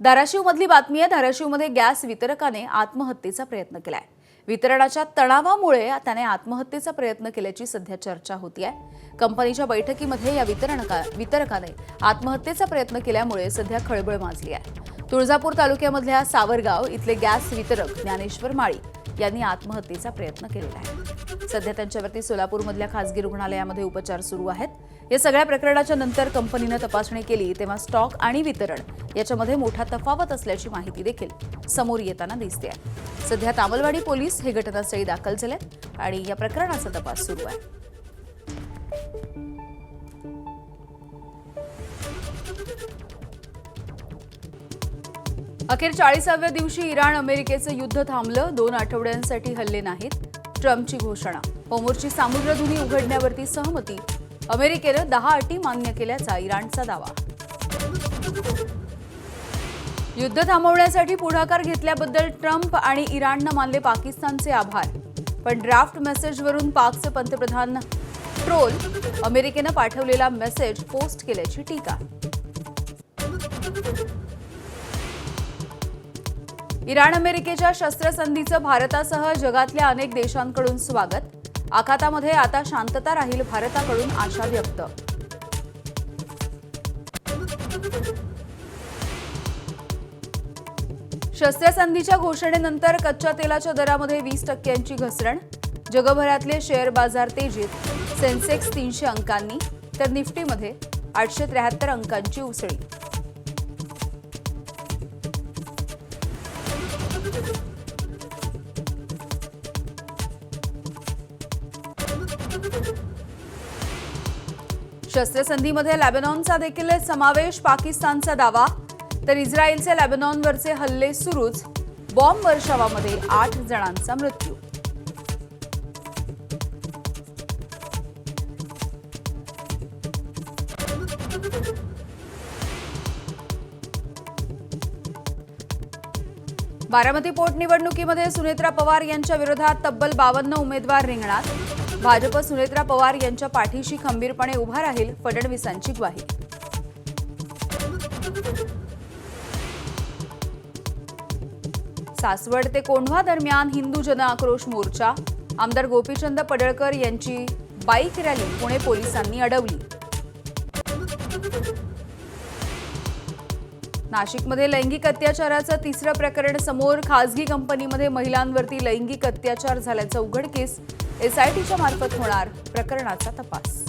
धाराशिवमधली बातमी आहे। धाराशिवमध्ये गॅस वितरकाने आत्महत्येचा प्रयत्न केलाय। वितरणाच्या तणावामुळे त्याने आत्महत्येचा प्रयत्न केल्याची सध्या चर्चा होती आहे। कंपनीच्या बैठकीमध्ये या वितरकाने आत्महत्येचा प्रयत्न केल्यामुळे सध्या खळबळ माजली आहे। तुळजापूर तालुक्यामधल्या सावरगाव इथले गॅस वितरक ज्ञानेश्वर माळी यांनी आत्महत्येचा प्रयत्न केलेला आहे। सध्या त्यांच्यावरती सोलापूरमधल्या खासगी रुग्णालयामध्ये उपचार सुरू आहेत। या सगळ्या प्रकरणाच्या नंतर कंपनीने तपासणी केली तेव्हा स्टॉक आणि वितरण याच्यामध्ये मोठा तफावत असल्याची माहिती देखील समोर येताना दिसते आहे। सध्या तामलवाडी पोलीस हे घटनास्थळी दाखल झालेत आणि या प्रकरणाचा तपास सुरू आहे। अखेर 40व्या दिवशी इराण अमेरिकेचं युद्ध थांबलं। 2 आठवड्यांसाठी हल्ले नाहीत, ट्रम्पची घोषणा। होर्मुझची सामुद्रधुनी उघडण्यावरती सहमती। अमेरिकेनं 10 अटी मान्य केल्याचा इराणचा दावा। युद्ध थांबवण्यासाठी पुढाकार घेतल्याबद्दल ट्रम्प आणि इराणनं मानले पाकिस्तानचे आभार। पण ड्राफ्ट मेसेजवरून पाकचे पंतप्रधान ट्रोल। अमेरिकेनं पाठवलेला मेसेज पोस्ट केल्याची टीका। इराण अमेरिकेच्या शस्त्रसंधीचं भारतासह जगातल्या अनेक देशांकडून स्वागत। आखातामध्ये आता शांतता राहील, भारताकडून आशा व्यक्त। शस्त्रसंधीच्या घोषणेनंतर कच्च्या तेलाच्या दरामध्ये 20% घसरण। जगभरातले शेअर बाजार तेजीत। सेन्सेक्स 300 अंकांनी तर निफ्टीमध्ये 873 अंकांची उसळी। शस्त्रसंधीमध्ये लेबनॉनचा देखील समावेश। पाकिस्तानचा दावा तर इस्रायलचे लेबनॉनवरचे हल्ले सुरूच। बॉम्ब वर्षावामध्ये 8 जणांचा मृत्यू। बारामती पोटनिवडणुकीमध्ये सुनेत्रा पवार यांच्या विरोधात तब्बल 52 उमेदवार रिंगणात। भाजप सुनेत्रा पवार यांच्या पाठीशी खंबीरपणे उभा राहील, फडणवीसांची ग्वाही। सासवड ते कोंढवा दरम्यान हिंदू जन आक्रोश मोर्चा। आमदार गोपीचंद पडळकर यांची बाईक रॅली पुणे पोलिसांनी अडवली। नाशिकमध्ये लैंगिक अत्याचाराचं 3रं प्रकरण समोर। खासगी कंपनीमध्ये महिलांवरती लैंगिक अत्याचार झाल्याचं उघडकीस। एसआयटीच्या मार्फत होणार प्रकरणाचा तपास।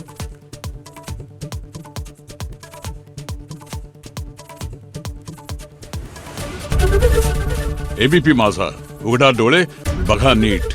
एबीपी माझा, उघडा डोळे बघा नीट।